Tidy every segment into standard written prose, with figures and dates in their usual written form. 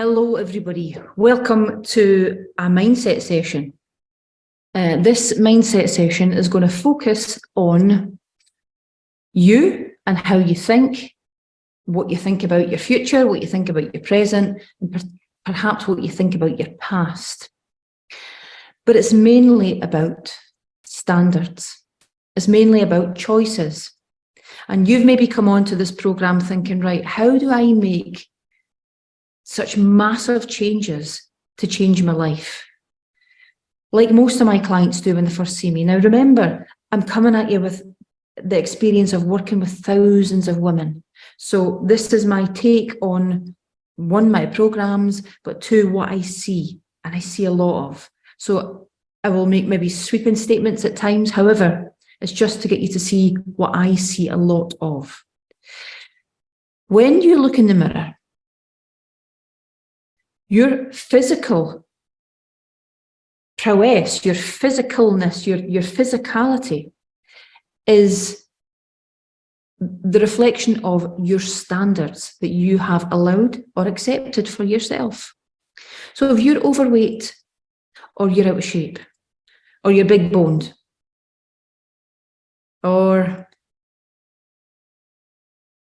Hello, everybody. Welcome to a mindset session. This mindset session is going to focus on you and how you think, what you think about your future, what you think about your present, and perhaps what you think about your past. But it's mainly about standards. It's mainly about choices. And you've maybe come onto this program thinking, right, how do I make such massive changes to change my life? Like most of my clients do when they first see me. Now, remember, I'm coming at you with the experience of working with thousands of women. So this is my take on, one, my programs, but two, what I see, and I see a lot of. So I will make maybe sweeping statements at times. However, it's just to get you to see what I see a lot of. When you look in the mirror, your physical prowess, your physicalness, your physicality is the reflection of your standards that you have allowed or accepted for yourself. So if you're overweight, or you're out of shape, or you're big boned, or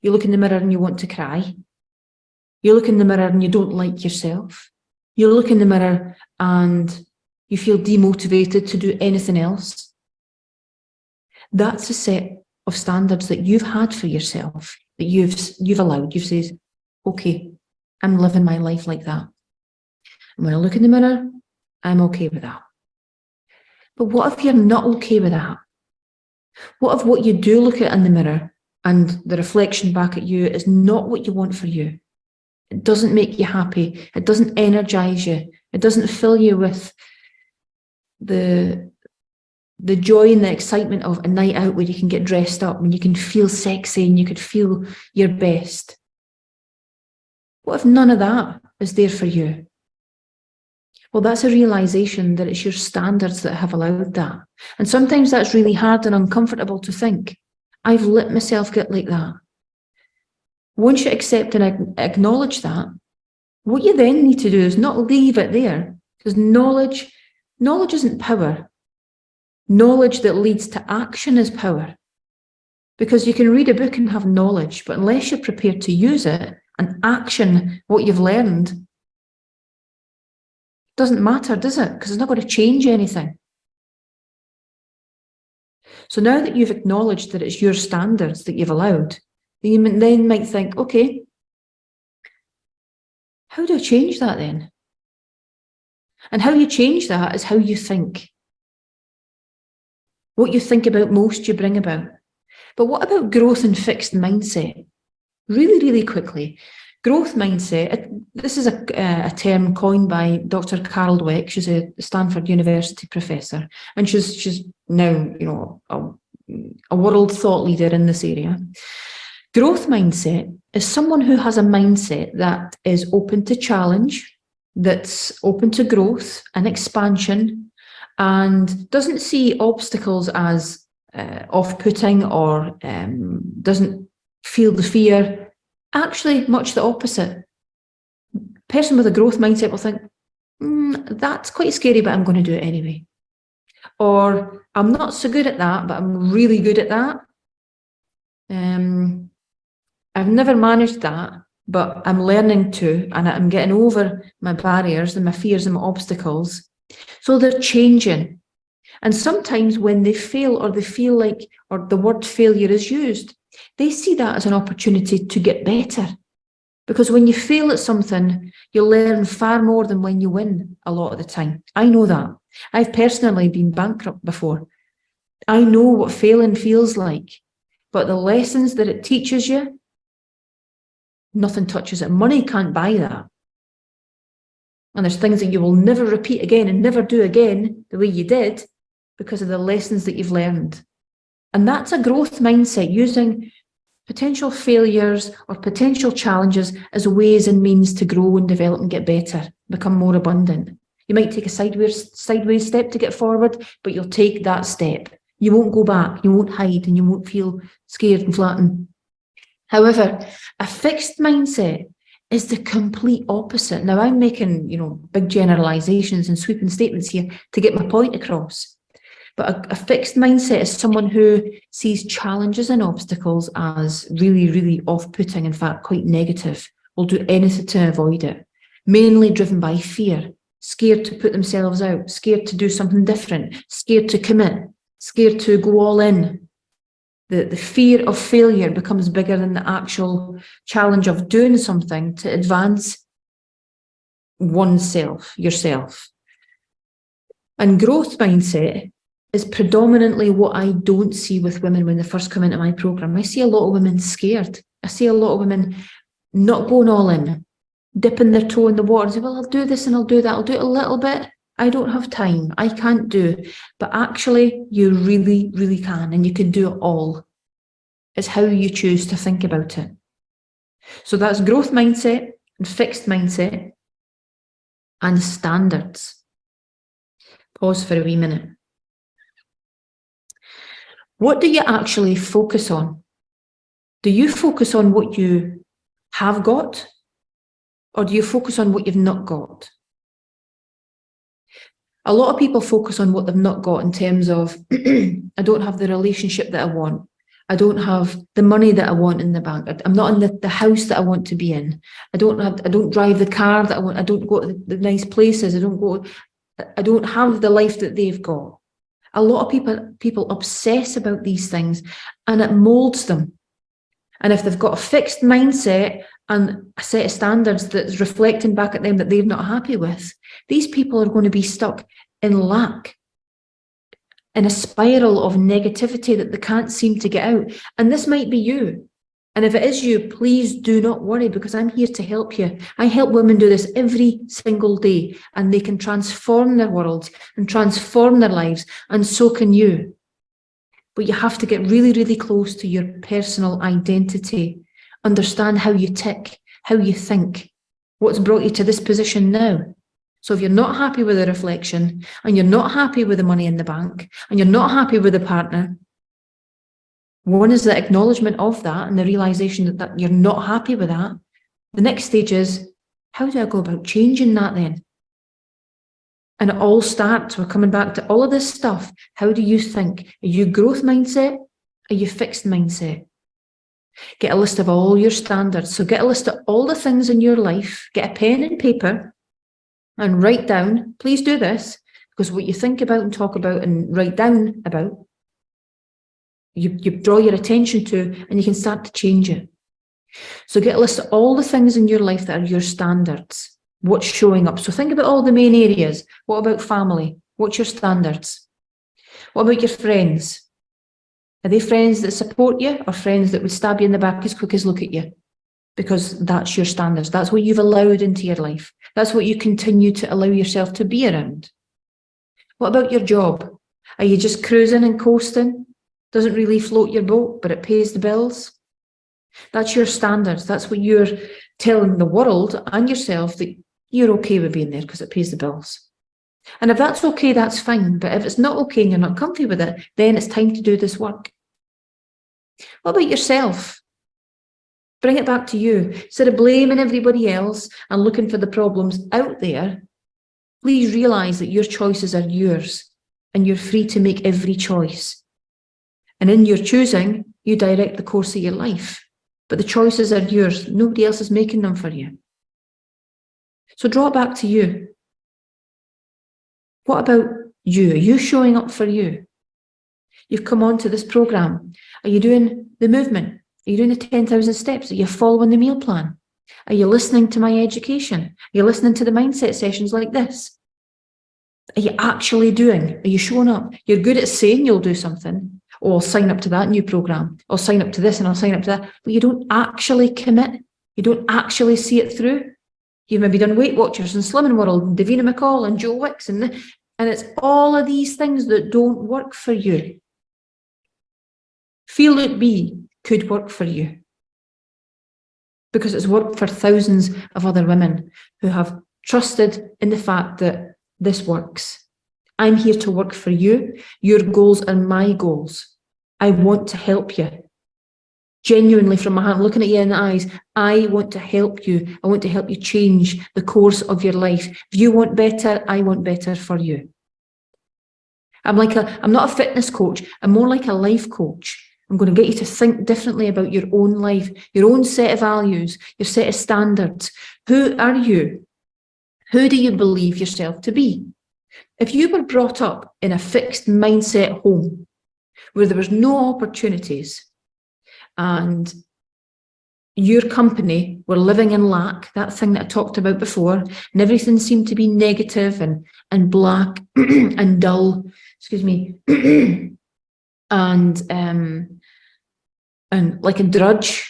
you look in the mirror and you want to cry, you look in the mirror and you don't like yourself, you look in the mirror and you feel demotivated to do anything else, that's a set of standards that you've had for yourself, that you've allowed. You've said, okay, I'm living my life like that. And when I look in the mirror, I'm okay with that. But what if you're not okay with that? What if what you do look at in the mirror and the reflection back at you is not what you want for you? It doesn't make you happy. It doesn't energize you. It doesn't fill you with the joy and the excitement of a night out where you can get dressed up and you can feel sexy and you could feel your best. What if none of that is there for you? Well, that's a realization that it's your standards that have allowed that. And sometimes that's really hard and uncomfortable to think. I've let myself get like that. Once you accept and acknowledge that, what you then need to do is not leave it there, because knowledge isn't power. Knowledge that leads to action is power. Because you can read a book and have knowledge, but unless you're prepared to use it and action what you've learned, it doesn't matter, does it? Because it's not going to change anything. So now that you've acknowledged that it's your standards that you've allowed, you then might think, okay, how do I change that then? And how you change that is how you think. What you think about most, you bring about. But what about growth and fixed mindset? Really, really quickly. Growth mindset, this is a term coined by Dr. Carol Dweck. She's a Stanford University professor, and she's now, a world thought leader in this area. Growth mindset is someone who has a mindset that is open to challenge, that's open to growth and expansion, and doesn't see obstacles as off-putting or doesn't feel the fear. Actually, much the opposite. A person with a growth mindset will think, that's quite scary, but I'm going to do it anyway. Or I'm not so good at that, but I'm really good at that. I've never managed that, but I'm learning to, and I'm getting over my barriers and my fears and my obstacles. So they're changing. And sometimes when they fail or they feel like, or the word failure is used, they see that as an opportunity to get better. Because when you fail at something, you learn far more than when you win a lot of the time. I know that. I've personally been bankrupt before. I know what failing feels like. But the lessons that it teaches you, nothing touches it. Money can't buy that. And there's things that you will never repeat again and never do again the way you did because of the lessons that you've learned. And that's a growth mindset, using potential failures or potential challenges as ways and means to grow and develop and get better, become more abundant. You might take a sideways step to get forward, but you'll take that step. You won't go back, you won't hide, and you won't feel scared and flattened. However, a fixed mindset is the complete opposite. Now, I'm making, big generalizations and sweeping statements here to get my point across. But a fixed mindset is someone who sees challenges and obstacles as really, really off-putting, in fact, quite negative, will do anything to avoid it, mainly driven by fear, scared to put themselves out, scared to do something different, scared to commit, scared to go all in. The fear of failure becomes bigger than the actual challenge of doing something to advance oneself, yourself. And growth mindset is predominantly what I don't see with women when they first come into my program. I see a lot of women scared. I see a lot of women not going all in, dipping their toe in the water and say, well, I'll do this and I'll do that. I'll do it a little bit. I don't have time. I can't do. But actually, you really, really can. And you can do it all. It's how you choose to think about it. So that's growth mindset and fixed mindset and standards. Pause for a wee minute. What do you actually focus on? Do you focus on what you have got, or do you focus on what you've not got? A lot of people focus on what they've not got in terms of, I don't have the relationship that I want. I don't have the money that I want in the bank. I'm not in the house that I want to be in. I don't drive the car that I want. I don't go to the nice places. I don't have the life that they've got. A lot of people obsess about these things, and it molds them. And if they've got a fixed mindset and a set of standards that's reflecting back at them that they're not happy with, these people are going to be stuck in lack, in a spiral of negativity that they can't seem to get out. And this might be you. And if it is you, please do not worry, because I'm here to help you. I help women do this every single day, and they can transform their worlds and transform their lives, and so can you. But you have to get really, really close to your personal identity, understand how you tick, how you think, what's brought you to this position now. So if you're not happy with the reflection, and you're not happy with the money in the bank, and you're not happy with the partner, one is the acknowledgement of that and the realization that you're not happy with that. The next stage is, how do I go about changing that then? And it all starts, we're coming back to all of this stuff. How do you think? Are you growth mindset? Are you fixed mindset? Get a list of all your standards. So get a list of all the things in your life, get a pen and paper and write down, please do this, because what you think about and talk about and write down about, you draw your attention to, and you can start to change it. So get a list of all the things in your life that are your standards. What's showing up? So think about all the main areas. What about family? What's your standards? What about your friends? Are they friends that support you, or friends that would stab you in the back as quick as look at you? Because that's your standards. That's what you've allowed into your life. That's what you continue to allow yourself to be around. What about your job? Are you just cruising and coasting? Doesn't really float your boat, but it pays the bills? That's your standards. That's what you're telling the world and yourself, that you're okay with being there because it pays the bills. And if that's okay, that's fine. But if it's not okay and you're not comfy with it, then it's time to do this work. What about yourself? Bring it back to you. Instead of blaming everybody else and looking for the problems out there, please realise that your choices are yours and you're free to make every choice. And in your choosing, you direct the course of your life. But the choices are yours. Nobody else is making them for you. So draw it back to you. What about you? Are you showing up for you? You've come on to this program. Are you doing the movement? Are you doing the 10,000 steps? Are you following the meal plan? Are you listening to my education? Are you listening to the mindset sessions like this? Are you actually doing? Are you showing up? You're good at saying you'll do something. Oh, I'll sign up to that new program. I'll sign up to this and I'll sign up to that. But you don't actually commit. You don't actually see it through. You've maybe done Weight Watchers and Slimming World and Davina McCall and Joe Wicks, and it's all of these things that don't work for you. Feel It Be could work for you, because it's worked for thousands of other women who have trusted in the fact that this works. I'm here to work for you. Your goals are my goals. I want to help you. genuinely from my heart, looking at you in the eyes, I want to help you. I want to help you change the course of your life. If you want better, I want better for you. I'm not a fitness coach. I'm more like a life coach. I'm going to get you to think differently about your own life, your own set of values, your set of standards. Who are you? Who do you believe yourself to be? If you were brought up in a fixed mindset home where there was no opportunities and your company were living in lack, that thing that I talked about before, and everything seemed to be negative and black and dull, excuse me, and like a drudge.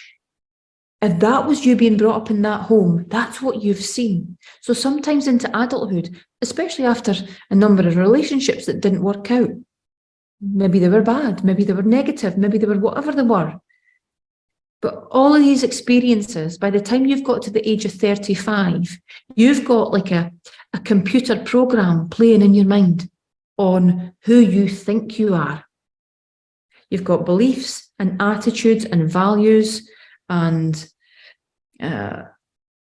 If that was you being brought up in that home, that's what you've seen. So sometimes into adulthood, especially after a number of relationships that didn't work out, maybe they were bad, maybe they were negative, maybe they were whatever they were. But all of these experiences, by the time you've got to the age of 35, you've got like a computer program playing in your mind on who you think you are. You've got beliefs and attitudes and values, and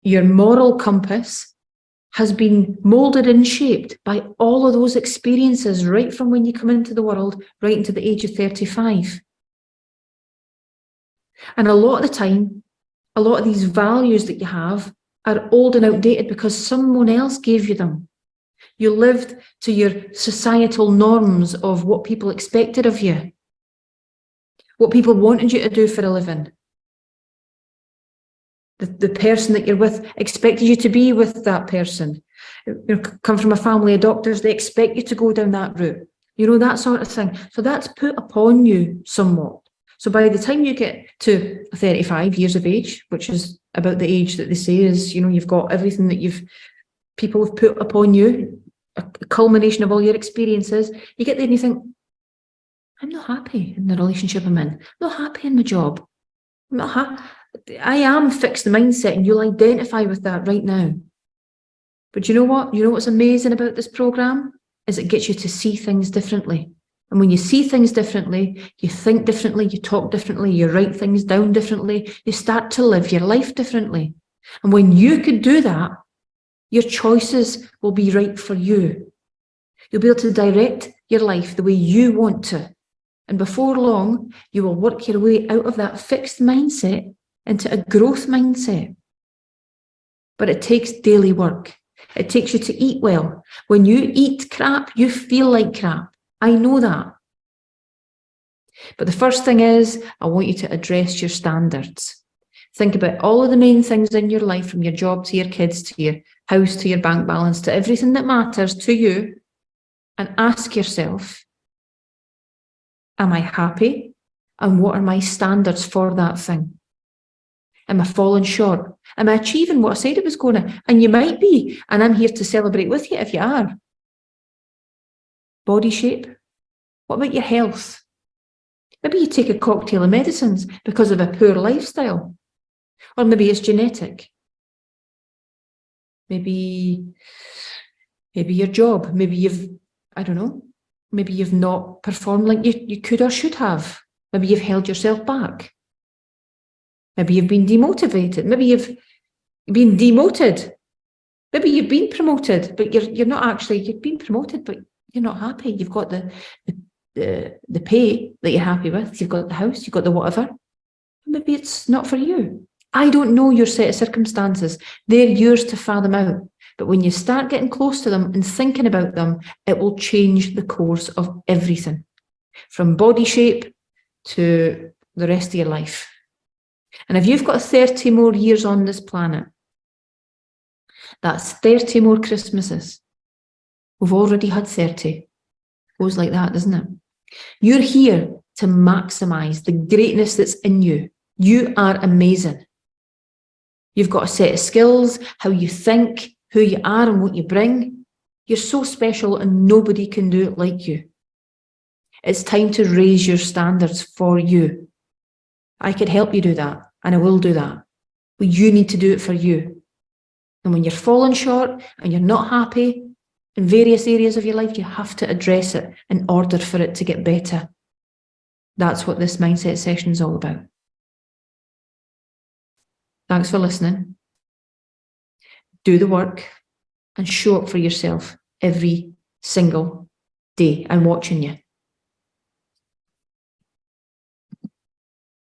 your moral compass has been molded and shaped by all of those experiences right from when you come into the world, right into the age of 35. And a lot of the time, a lot of these values that you have are old and outdated because someone else gave you them. You lived to your societal norms of what people expected of you, what people wanted you to do for a living. The person that you're with expected you to be with that person. You come from a family of doctors, they expect you to go down that route. You know, that sort of thing. So that's put upon you somewhat. So by the time you get to 35 years of age, which is about the age that they say is, you know, you've got everything that people have put upon you, a culmination of all your experiences, you get there and you think, I'm not happy in the relationship I'm in. I'm not happy in my job. I'm not happy. I am fixed mindset, and you'll identify with that right now. But you know what? You know what's amazing about this program? Is it gets you to see things differently. And when you see things differently, you think differently, you talk differently, you write things down differently, you start to live your life differently. And when you could do that, your choices will be right for you. You'll be able to direct your life the way you want to. And before long, you will work your way out of that fixed mindset into a growth mindset. But it takes daily work. It takes you to eat well. When you eat crap, you feel like crap. I know that. But the first thing is, I want you to address your standards. Think about all of the main things in your life, from your job to your kids, to your house, to your bank balance, to everything that matters to you, and ask yourself, am I happy? And what are my standards for that thing? Am I falling short? Am I achieving what I said I was going to? And you might be, and I'm here to celebrate with you if you are. Body shape. What about your health? Maybe you take a cocktail of medicines because of a poor lifestyle. Or maybe it's genetic. Maybe your job. Maybe I don't know. Maybe you've not performed like you could or should have. Maybe you've held yourself back. Maybe you've been demotivated. Maybe you've been demoted. Maybe you've been promoted, but you're not actually, you've been promoted, but you're not happy. You've got the pay that you're happy with. You've got the house, you've got the whatever. Maybe it's not for you. I don't know your set of circumstances. They're yours to fathom out. But when you start getting close to them and thinking about them, it will change the course of everything, from body shape to the rest of your life. And if you've got 30 more years on this planet, that's 30 more Christmases. We've already had 30. Goes like that, doesn't it? You're here to maximize the greatness that's in you. You are amazing. You've got a set of skills, how you think, who you are and what you bring. You're so special and nobody can do it like you. It's time to raise your standards for you. I could help you do that, and I will do that. But you need to do it for you. And when you're falling short and you're not happy in various areas of your life, you have to address it in order for it to get better. That's what this mindset session is all about. Thanks for listening. Do the work and show up for yourself every single day. I'm watching you.